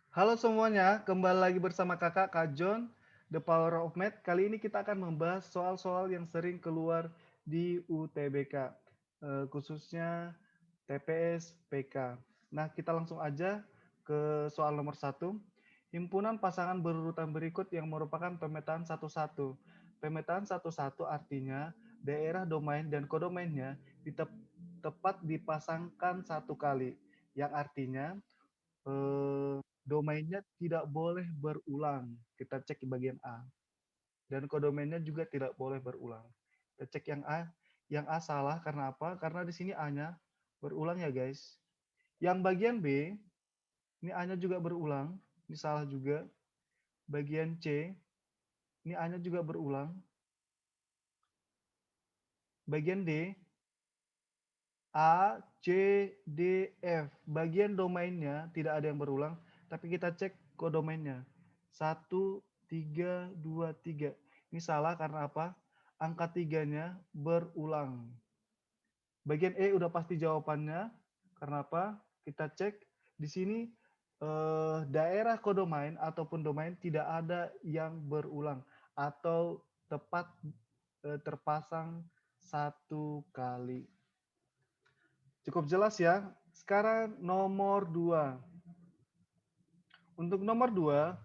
Halo semuanya, kembali lagi bersama kakak Kak John, The Power of Math. Kali ini kita akan membahas soal-soal yang sering keluar di UTBK, khususnya TPS PK. Nah, kita langsung aja ke soal nomor satu. Himpunan pasangan berurutan berikut yang merupakan pemetaan satu-satu. Pemetaan satu-satu artinya daerah domain dan kodomainnya tepat dipasangkan satu kali, yang artinya domainnya tidak boleh berulang. Kita cek di bagian A. Dan kodomainnya juga tidak boleh berulang. Kita cek yang A. Yang A salah karena apa? Karena di sini A-nya berulang ya guys. Yang bagian B, ini A-nya juga berulang. Ini salah juga. Bagian C, ini A-nya juga berulang. Bagian D, A, C, D, F. Bagian domainnya tidak ada yang berulang, tapi kita cek kodomainnya. 1, 3, 2, 3. Ini salah karena apa? Angka 3-nya berulang. Bagian E udah pasti jawabannya. Karena apa? Kita cek di sini daerah kodomain ataupun domain tidak ada yang berulang atau tepat terpasang satu kali. Cukup jelas ya. Sekarang nomor 2. Untuk nomor 2,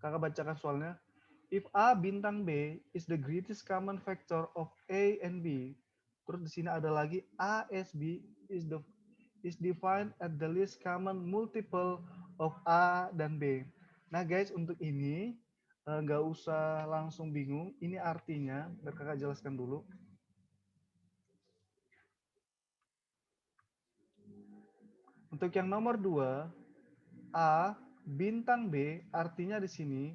kakak bacakan soalnya. If A bintang B is the greatest common factor of A and B. Terus di sini ada lagi A S B is defined at the least common multiple of A dan B. Nah guys, untuk ini nggak usah langsung bingung. Ini artinya, biar kakak jelaskan dulu. Untuk yang nomor 2, A bintang B artinya di sini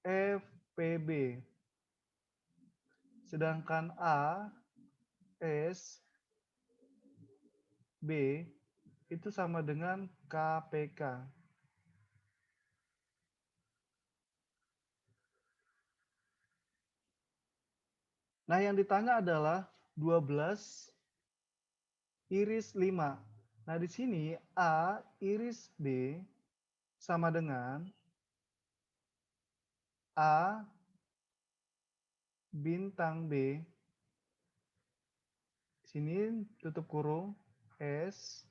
FPB. Sedangkan A, S, B itu sama dengan KPK. Nah, yang ditanya adalah 12 iris 5. Nah, di sini A iris B sama dengan A bintang B. Sini tutup kurung S,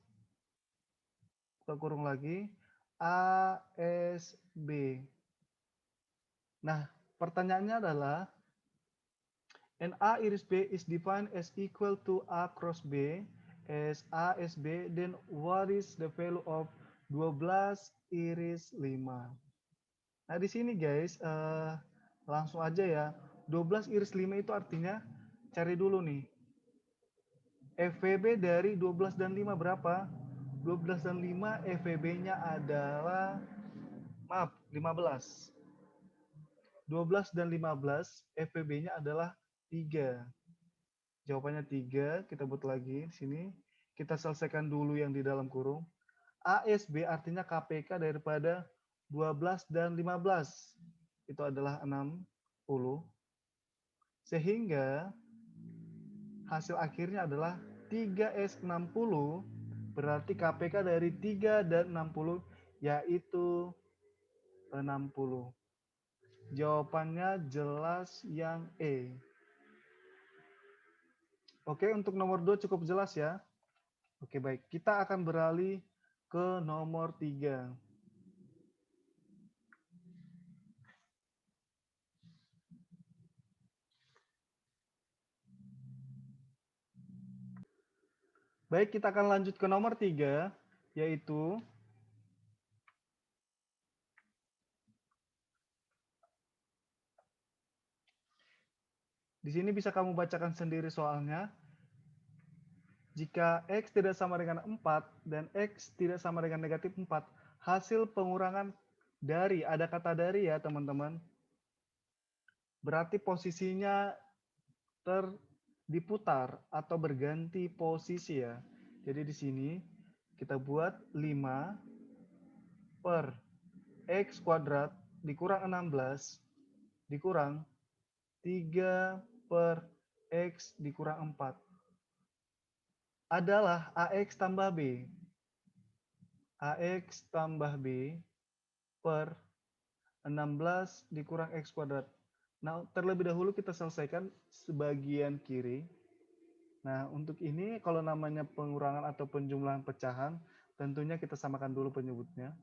buka kurung lagi, A S B. Nah, pertanyaannya adalah and A iris B is defined as equal to A cross B as A S B, then what is the value of 12 iris 5? Nah, di sini guys, langsung aja ya. 12 iris 5 itu artinya cari dulu nih. FVB dari 12 dan 5 berapa? 12 dan 5 FVB-nya adalah, maaf, 15. 12 dan 15 FVB-nya adalah 3. Jawabannya 3, kita buat lagi di sini. Kita selesaikan dulu yang di dalam kurung. ASB artinya KPK daripada 12 dan 15. Itu adalah 60. Sehingga hasil akhirnya adalah 3S60. Berarti KPK dari 3 dan 60 yaitu 60. Jawabannya jelas yang E. Oke, untuk nomor 2 cukup jelas ya. Oke, baik. Kita akan beralih ke nomor 3. Baik, kita akan lanjut ke nomor 3, yaitu di sini bisa kamu bacakan sendiri soalnya. Jika X tidak sama dengan 4 dan X tidak sama dengan negatif 4, hasil pengurangan dari, ada kata dari ya teman-teman, berarti posisinya diputar atau berganti posisi ya. Jadi di sini kita buat 5 per X kuadrat dikurang 16 dikurang 3 per X dikurang 4 adalah AX tambah B. AX tambah B per 16 dikurang X kuadrat. Nah, terlebih dahulu kita selesaikan sebagian kiri. Nah, untuk ini kalau namanya pengurangan atau penjumlahan pecahan, tentunya kita samakan dulu penyebutnya.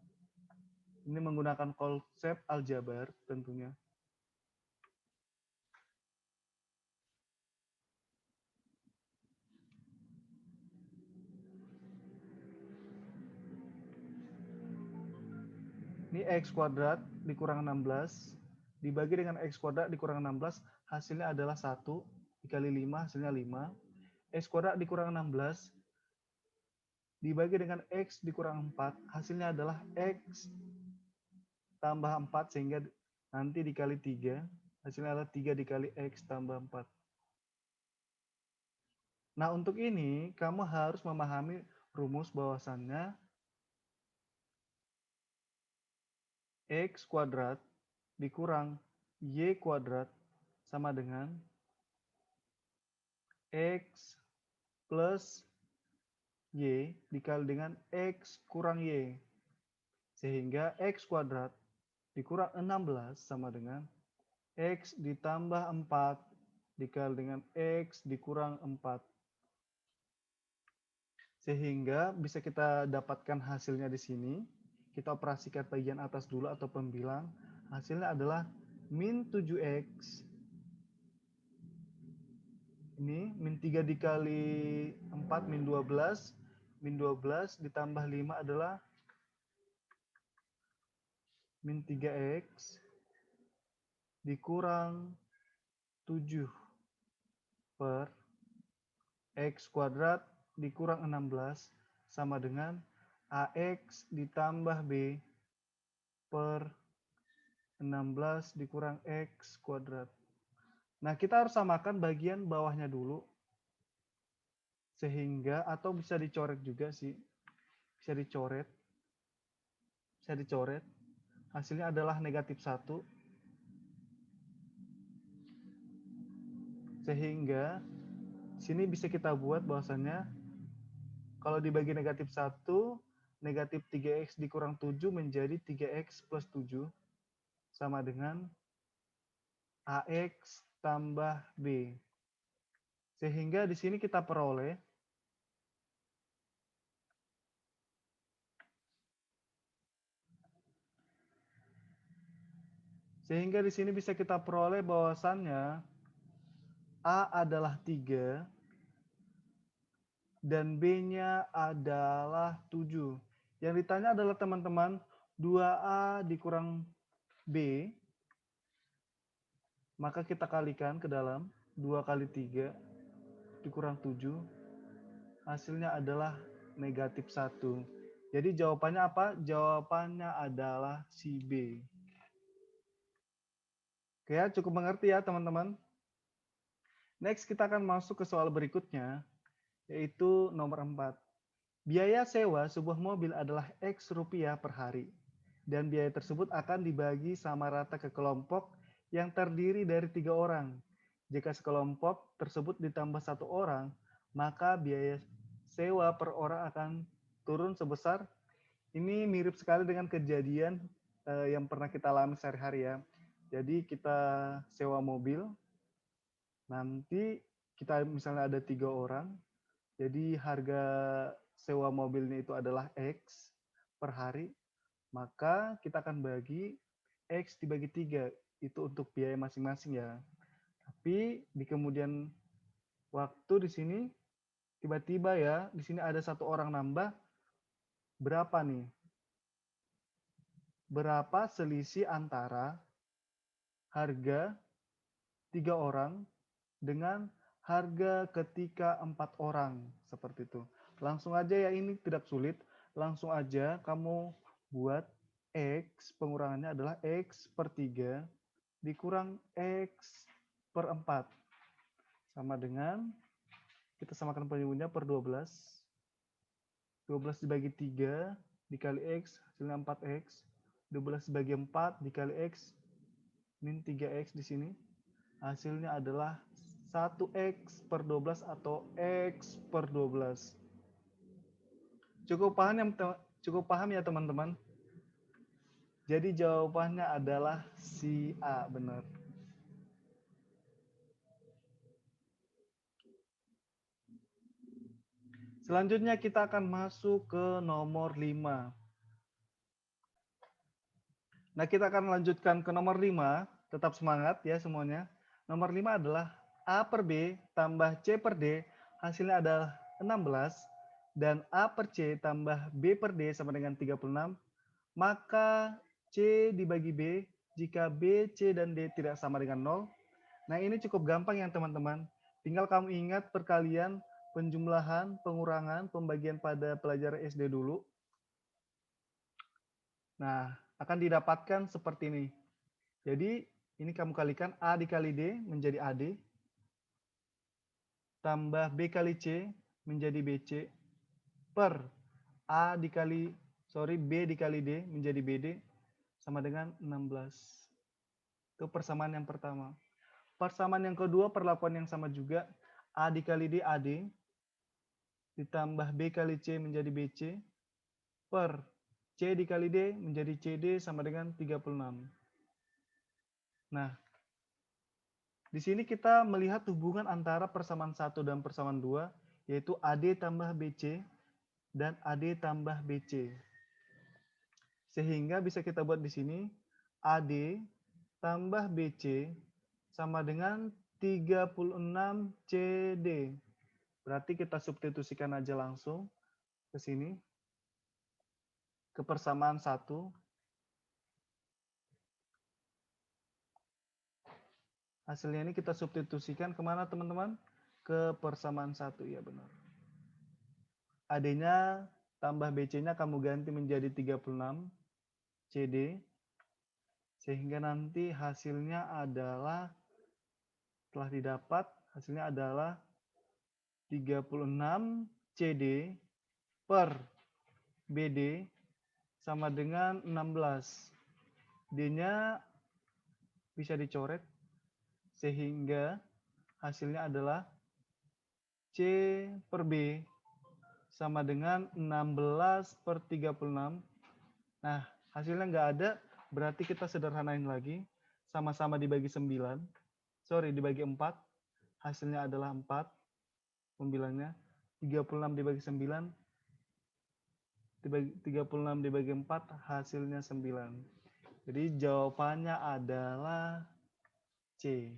Ini menggunakan konsep aljabar tentunya. Ini X kuadrat dikurang 16, dibagi dengan X kuadrat dikurang 16, hasilnya adalah 1, dikali 5, hasilnya 5. X kuadrat dikurang 16, dibagi dengan X dikurang 4, hasilnya adalah X tambah 4, sehingga nanti dikali 3, hasilnya adalah 3 dikali X tambah 4. Nah, untuk ini, kamu harus memahami rumus bahwasannya X kuadrat dikurang Y kuadrat sama dengan X plus Y dikali dengan X kurang Y. Sehingga X kuadrat dikurang 16 sama dengan X ditambah 4 dikali dengan X dikurang 4. Sehingga bisa kita dapatkan hasilnya di sini. Kita operasikan bagian atas dulu atau pembilang. Hasilnya adalah min 7X. Ini min 3 dikali 4 min 12. Min 12 ditambah 5 adalah min 3X dikurang 7 per X kuadrat dikurang 16 sama dengan AX ditambah B per 16 dikurang X kuadrat. Nah, kita harus samakan bagian bawahnya dulu. Sehingga, atau bisa dicoret juga sih. Bisa dicoret. Bisa dicoret. Hasilnya adalah negatif 1. Sehingga, sini bisa kita buat bahwasannya kalau dibagi negatif 1, negatif 3X dikurang 7 menjadi 3X plus 7 sama dengan AX tambah B. Sehingga di sini kita peroleh bisa kita peroleh bahwasannya A adalah 3 dan B-nya adalah 7. Yang ditanya adalah teman-teman 2A dikurang B, maka kita kalikan ke dalam 2 kali 3 dikurang 7, hasilnya adalah negatif 1. Jadi jawabannya apa? Jawabannya adalah si B. Oke ya, cukup mengerti ya teman-teman. Next kita akan masuk ke soal berikutnya, yaitu nomor 4. Biaya sewa sebuah mobil adalah X rupiah per hari, dan biaya tersebut akan dibagi sama rata ke kelompok yang terdiri dari 3 orang. Jika sekelompok tersebut ditambah 1 orang, maka biaya sewa per orang akan turun sebesar, ini mirip sekali dengan kejadian yang pernah kita alami sehari-hari ya. Jadi kita sewa mobil, nanti kita misalnya ada 3 orang, jadi harga sewa mobilnya itu adalah X per hari, maka kita akan bagi X dibagi 3, itu untuk biaya masing-masing ya. Tapi di kemudian waktu di sini, tiba-tiba ya, di sini ada 1 orang nambah, berapa nih? Berapa selisih antara harga 3 orang dengan harga ketika 4 orang, seperti itu. Langsung aja ya, ini tidak sulit. Langsung aja kamu buat X, pengurangannya adalah X per 3 dikurang X per 4. Sama dengan, kita samakan penyebutnya per 12. 12 dibagi 3 dikali X, hasilnya 4X. 12 dibagi 4 dikali X, min 3X di sini. Hasilnya adalah 1X per 12 atau X per 12. Cukup paham ya teman-teman? Jadi jawabannya adalah si A, benar. Selanjutnya kita akan masuk ke nomor 5. Nah, kita akan lanjutkan ke nomor 5. Tetap semangat ya semuanya. Nomor 5 adalah A per B tambah C per D, hasilnya adalah 16. Dan A per C tambah B per D sama dengan 36. Maka C dibagi B jika B, C, dan D tidak sama dengan 0. Nah, ini cukup gampang ya teman-teman. Tinggal kamu ingat perkalian, penjumlahan, pengurangan, pembagian pada pelajaran SD dulu. Nah, akan didapatkan seperti ini. Jadi, ini kamu kalikan A dikali D menjadi AD, tambah B kali C menjadi BC, per B dikali D menjadi BD, sama dengan 16. Itu persamaan yang pertama. Persamaan yang kedua, perlakuan yang sama juga. A dikali D, AD, ditambah B kali C menjadi BC, per C dikali D menjadi CD sama dengan 36. Nah, di sini kita melihat hubungan antara persamaan 1 dan persamaan 2, yaitu AD tambah BC dan AD tambah BC. Sehingga bisa kita buat di sini, AD tambah BC sama dengan 36 CD. Berarti kita substitusikan aja langsung ke sini, ke persamaan 1. Hasilnya ini kita substitusikan kemana teman-teman? Ke persamaan 1, ya benar. AD-nya tambah BC-nya kamu ganti menjadi 36 CD. Sehingga nanti hasilnya adalah, telah didapat, hasilnya adalah 36 CD per BD sama dengan 16. D-nya bisa dicoret, sehingga hasilnya adalah C per B sama dengan 16 per 36. Nah, hasilnya nggak ada, berarti kita sederhanain lagi. Sama-sama dibagi 9. Dibagi 4. Hasilnya adalah 4. 9-nya. 36 dibagi 9. 36 dibagi 4, hasilnya 9. Jadi jawabannya adalah C.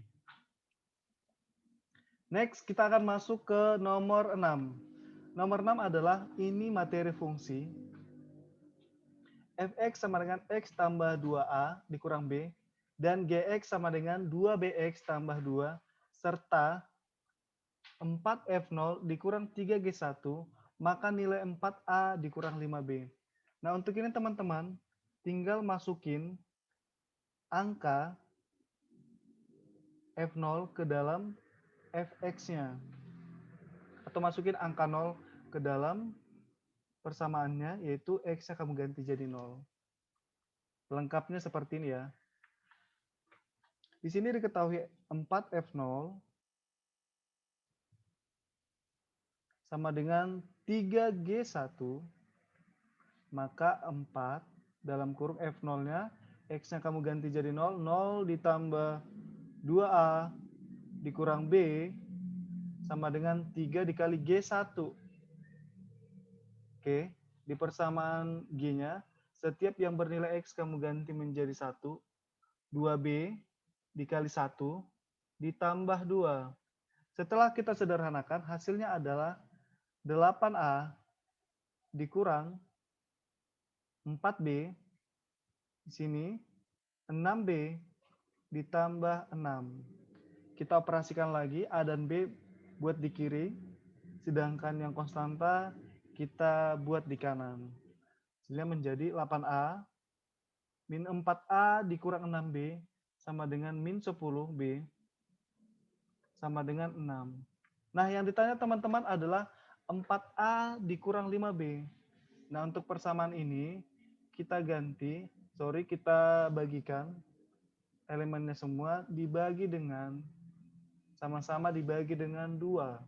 Next, kita akan masuk ke nomor 6. Nomor 6 adalah ini materi fungsi. Fx sama dengan X tambah 2A dikurang B, dan Gx sama dengan 2Bx tambah 2, serta 4F0 dikurang 3G1, maka nilai 4A dikurang 5B. Nah, untuk ini teman-teman, tinggal masukin angka F0 ke dalam Fx-nya. Atau masukin angka 0 ke dalam persamaannya, yaitu X-nya kamu ganti jadi 0. Lengkapnya seperti ini ya. Di sini diketahui 4F0 sama dengan 3G1, maka 4 dalam kurung F0-nya, X-nya kamu ganti jadi 0, 0 ditambah 2A dikurang B sama dengan 3 dikali G1. Oke, di persamaan G-nya, setiap yang bernilai X kamu ganti menjadi 1, 2B dikali 1 ditambah 2. Setelah kita sederhanakan, hasilnya adalah 8A dikurang 4B, di sini 6B ditambah 6. Kita operasikan lagi, A dan B buat di kiri, sedangkan yang konstanta kita buat di kanan. Hasilnya menjadi 8A min 4A dikurang 6B sama dengan min 10B sama dengan 6. Nah, yang ditanya teman-teman adalah 4A dikurang 5B. Nah, untuk persamaan ini kita kita bagikan elemennya semua dibagi dengan, sama-sama dibagi dengan 2.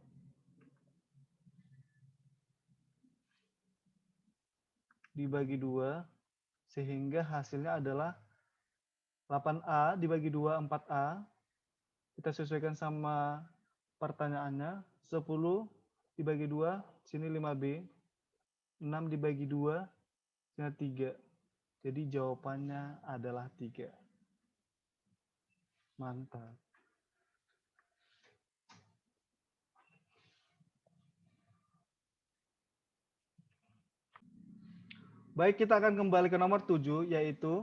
dibagi 2, sehingga hasilnya adalah 8A dibagi 2, 4A. Kita sesuaikan sama pertanyaannya. 10 dibagi 2, sini 5B. 6 dibagi 2, sini 3. Jadi jawabannya adalah 3. Mantap. Baik, kita akan kembali ke nomor 7, yaitu,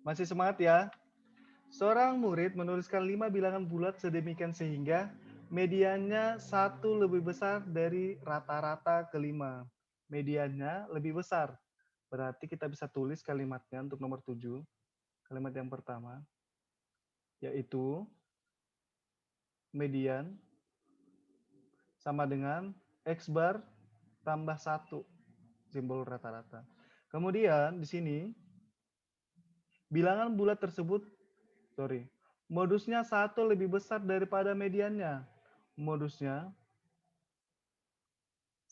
masih semangat ya. Seorang murid menuliskan 5 bilangan bulat sedemikian sehingga mediannya 1 lebih besar dari rata-rata kelima. Mediannya lebih besar. Berarti kita bisa tulis kalimatnya untuk nomor 7. Kalimat yang pertama, yaitu median sama dengan X bar tambah 1, simbol rata-rata. Kemudian di sini, bilangan bulat tersebut, modusnya 1 lebih besar daripada mediannya. Modusnya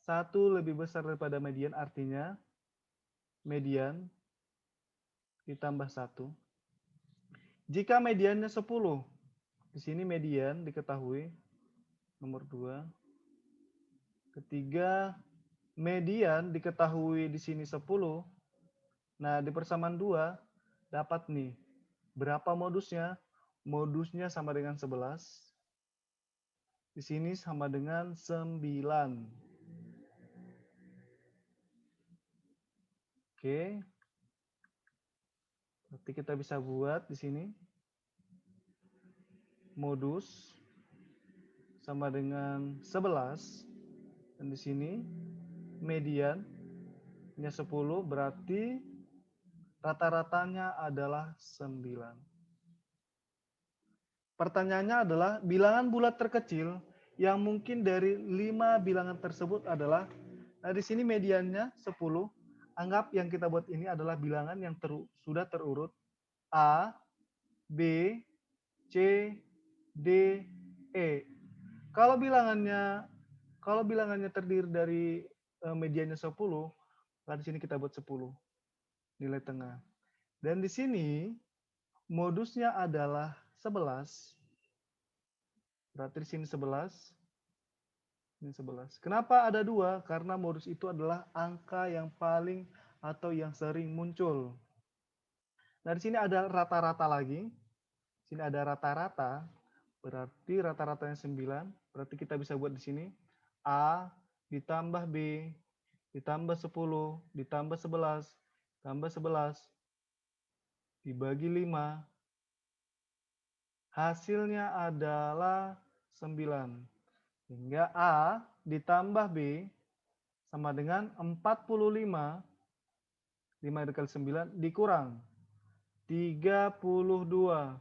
1 lebih besar daripada median, artinya median ditambah 1. Jika mediannya 10, di sini median diketahui, nomor 2. Ketiga, median diketahui di sini 10. Nah, di persamaan 2, dapat nih. Berapa modusnya? Modusnya sama dengan 11. Di sini sama dengan 9. Oke. Berarti kita bisa buat di sini modus sama dengan 11. Dan di sini mediannya 10, berarti rata-ratanya adalah 9. Pertanyaannya adalah bilangan bulat terkecil yang mungkin dari 5 bilangan tersebut adalah, nah di sini mediannya 10. Anggap yang kita buat ini adalah bilangan yang sudah terurut A, B, C, D, E. Kalau bilangannya terdiri dari mediannya 10, nah di sini kita buat 10 nilai tengah. Dan di sini modusnya adalah 11. Berarti di sini 11, ini 11. Kenapa ada 2? Karena modus itu adalah angka yang paling atau yang sering muncul. Nah, di sini ada rata-rata lagi. Sini ada rata-rata, berarti rata-ratanya 9. Berarti kita bisa buat di sini A ditambah B ditambah 10 ditambah 11 tambah 11 dibagi 5. Hasilnya adalah 9. Hingga A ditambah B sama dengan 45. 5 dikali 9 dikurang 32.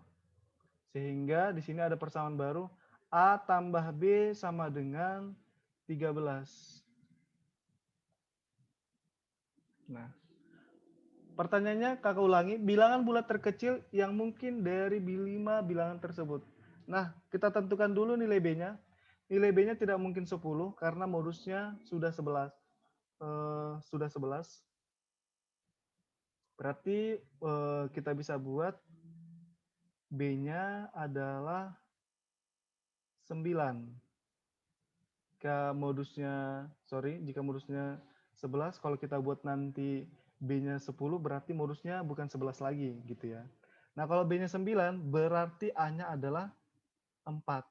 Sehingga di sini ada persamaan baru. A tambah B sama dengan 13. Nah, pertanyaannya kakak ulangi, bilangan bulat terkecil yang mungkin dari 5 bilangan tersebut. Nah, kita tentukan dulu nilai B-nya. Nilai B-nya tidak mungkin 10 karena modusnya sudah 11. Sudah 11. Berarti kita bisa buat B-nya adalah 9. Jika modusnya 11, kalau kita buat nanti B-nya 10, berarti modusnya bukan 11 lagi gitu ya. Nah, kalau B-nya 9, berarti A-nya adalah 4.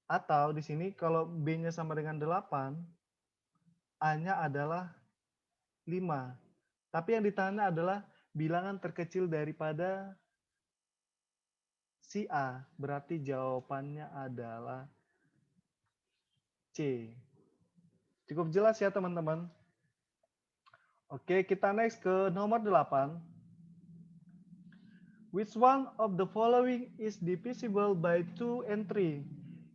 Atau di sini kalau B-nya sama dengan 8, A-nya adalah 5. Tapi yang ditanya adalah bilangan terkecil daripada si A. Berarti jawabannya adalah C. Cukup jelas ya teman-teman? Oke, kita next ke nomor 8. Which one of the following is divisible by 2 and 3?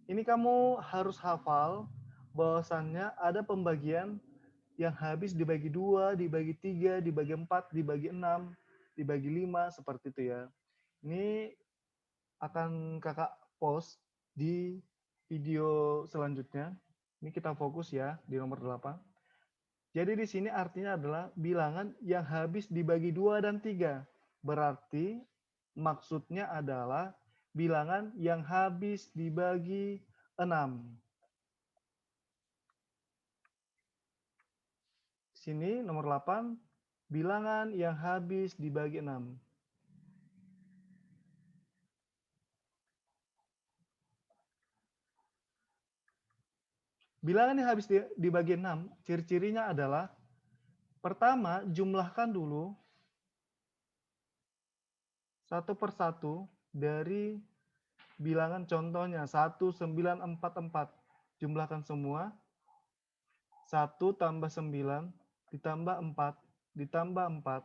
Ini kamu harus hafal bahwasannya ada pembagian yang habis dibagi 2, dibagi 3, dibagi 4, dibagi 6, dibagi 5, seperti itu ya. Ini akan kakak post di video selanjutnya. Ini kita fokus ya di nomor 8. Jadi di sini artinya adalah bilangan yang habis dibagi 2 dan 3. Berarti maksudnya adalah bilangan yang habis dibagi 6. Sini nomor 8, bilangan yang habis dibagi 6. Bilangan yang habis dibagi 6, ciri-cirinya adalah pertama, jumlahkan dulu satu persatu dari bilangan contohnya 1944. Jumlahkan semua. 1 tambah 9 ditambah 4 ditambah 4.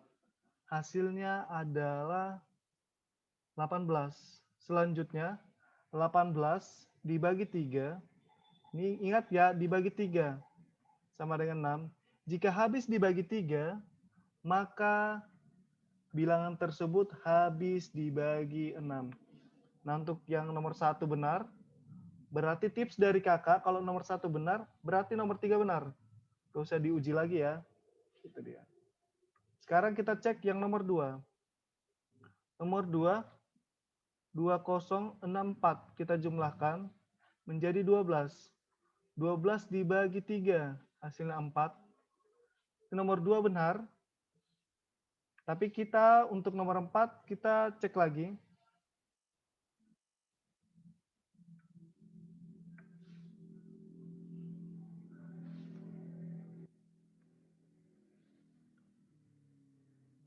Hasilnya adalah 18. Selanjutnya 18 dibagi 3. Ini ingat ya, dibagi 3 sama dengan 6. Jika habis dibagi 3, maka bilangan tersebut habis dibagi 6. Nah, untuk yang nomor 1 benar, berarti tips dari kakak, kalau nomor 1 benar, berarti nomor 3 benar. Gak usah diuji lagi ya. Itu dia. Sekarang kita cek yang nomor 2. Nomor 2, 2064 kita jumlahkan menjadi 12. 12 dibagi 3, hasilnya 4. Nomor 2 benar. Tapi kita untuk nomor 4, kita cek lagi.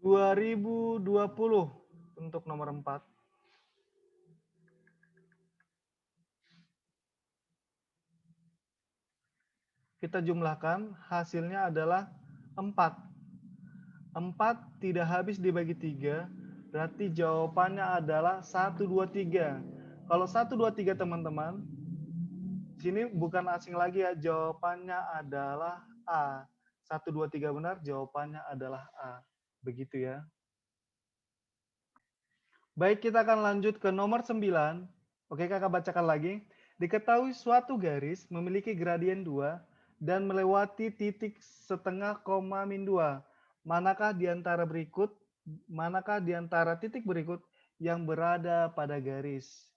...2020 untuk nomor 4. Kita jumlahkan, hasilnya adalah 4. 4 tidak habis dibagi 3, berarti jawabannya adalah 1, 2, 3. Kalau 1, 2, 3 teman-teman, sini bukan asing lagi ya, jawabannya adalah A. 1, 2, 3 benar, jawabannya adalah A. Begitu ya. Baik, kita akan lanjut ke nomor 9. Oke, kakak bacakan lagi. Diketahui suatu garis memiliki gradien 2 dan melewati titik setengah koma min 2. Manakah di antara titik berikut yang berada pada garis?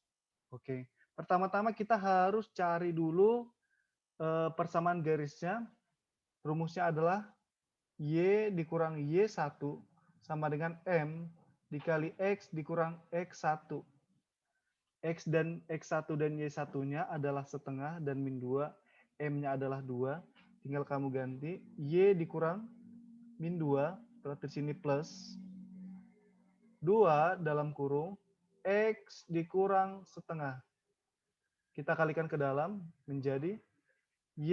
Oke. Pertama-tama kita harus cari dulu persamaan garisnya. Rumusnya adalah Y dikurang Y1 sama dengan M dikali X dikurang X1. X dan X1 dan Y1-nya adalah setengah dan min 2. M-nya adalah 2. Tinggal kamu ganti. Y dikurang min 2. Berarti sini plus. 2 dalam kurung. X dikurang setengah. Kita kalikan ke dalam menjadi Y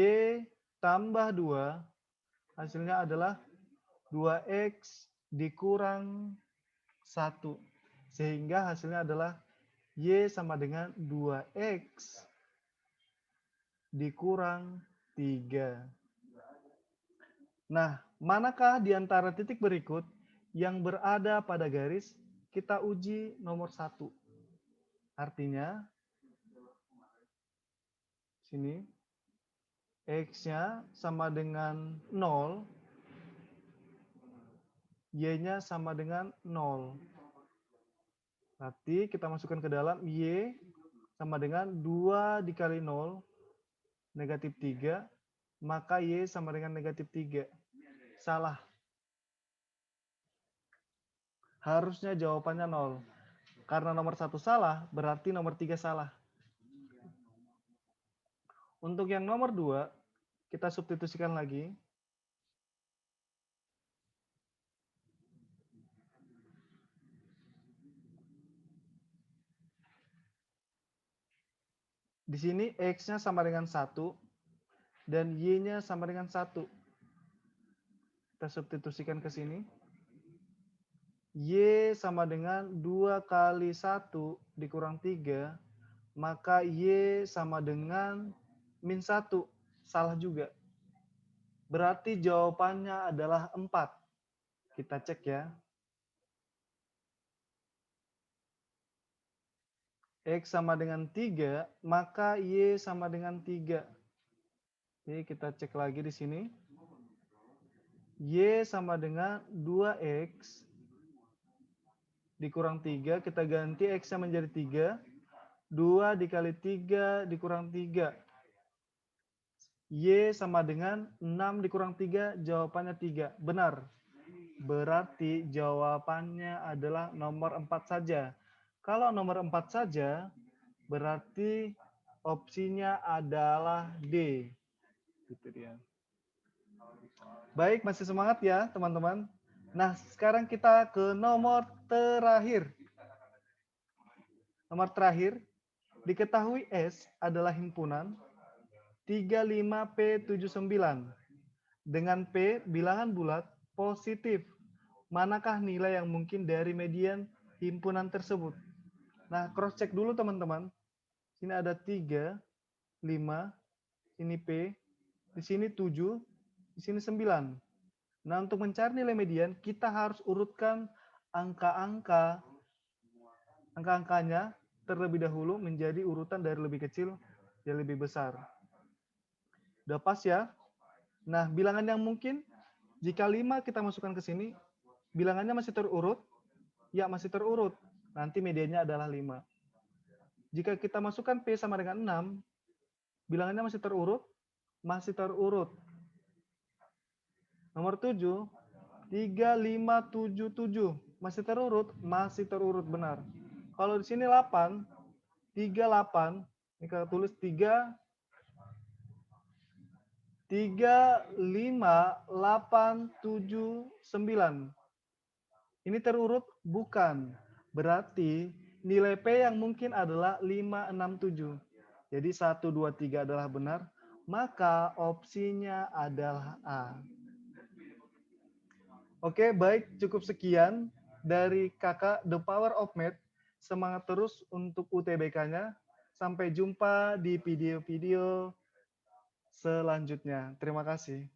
tambah 2. Hasilnya adalah 2X dikurang 1. Sehingga hasilnya adalah Y sama dengan 2X dikurang 3. Nah, manakah di antara titik berikut yang berada pada garis? Kita uji nomor 1. Artinya, sini, X-nya sama dengan 0, Y-nya sama dengan 0. Berarti kita masukkan ke dalam Y sama dengan 2 dikali 0, negatif 3, maka Y sama dengan negatif 3. Salah. Harusnya jawabannya 0. Karena nomor 1 salah, berarti nomor 3 salah. Untuk yang nomor 2, kita substitusikan lagi. Di sini X-nya sama dengan 1, dan Y-nya sama dengan 1. Kita substitusikan ke sini. Y sama dengan 2 kali 1 dikurang 3, maka Y sama dengan min 1. Salah juga. Berarti jawabannya adalah 4. Kita cek ya. X sama dengan 3, maka Y sama dengan 3. Jadi kita cek lagi di sini. Y sama dengan 2X dikurang 3, kita ganti X-nya menjadi 3. 2 dikali 3 dikurang 3. Y sama dengan 6 dikurang 3, jawabannya 3. Benar. Berarti jawabannya adalah nomor 4 saja. Kalau nomor 4 saja, berarti opsinya adalah D. Gitu dia. Baik, masih semangat ya teman-teman. Nah, sekarang kita ke nomor terakhir. Nomor terakhir, diketahui S adalah himpunan 35P79 dengan P bilangan bulat positif. Manakah nilai yang mungkin dari median himpunan tersebut? Nah, cross check dulu teman-teman. Sini ada 3, 5, ini P, di sini 7, di sini 9. Nah, untuk mencari nilai median, kita harus urutkan angka-angkanya terlebih dahulu menjadi urutan dari lebih kecil dan lebih besar. Udah pas ya? Nah, bilangan yang mungkin, jika 5 kita masukkan ke sini, bilangannya masih terurut? Ya, masih terurut. Nanti mediannya adalah 5. Jika kita masukkan P sama dengan 6, bilangannya masih terurut? Masih terurut. Nomor 7, 3, 5, 7, 7. Masih terurut? Masih terurut, benar. Kalau di sini 8, 3, 8. Ini kita tulis 3, 5, 8, 7, 9. Ini terurut? Bukan. Berarti nilai P yang mungkin adalah 5, 6, 7. Jadi 1, 2, 3 adalah benar. Maka opsinya adalah A. Oke, baik. Cukup sekian dari kakak The Power of Math. Semangat terus untuk UTBK-nya. Sampai jumpa di video-video selanjutnya. Terima kasih.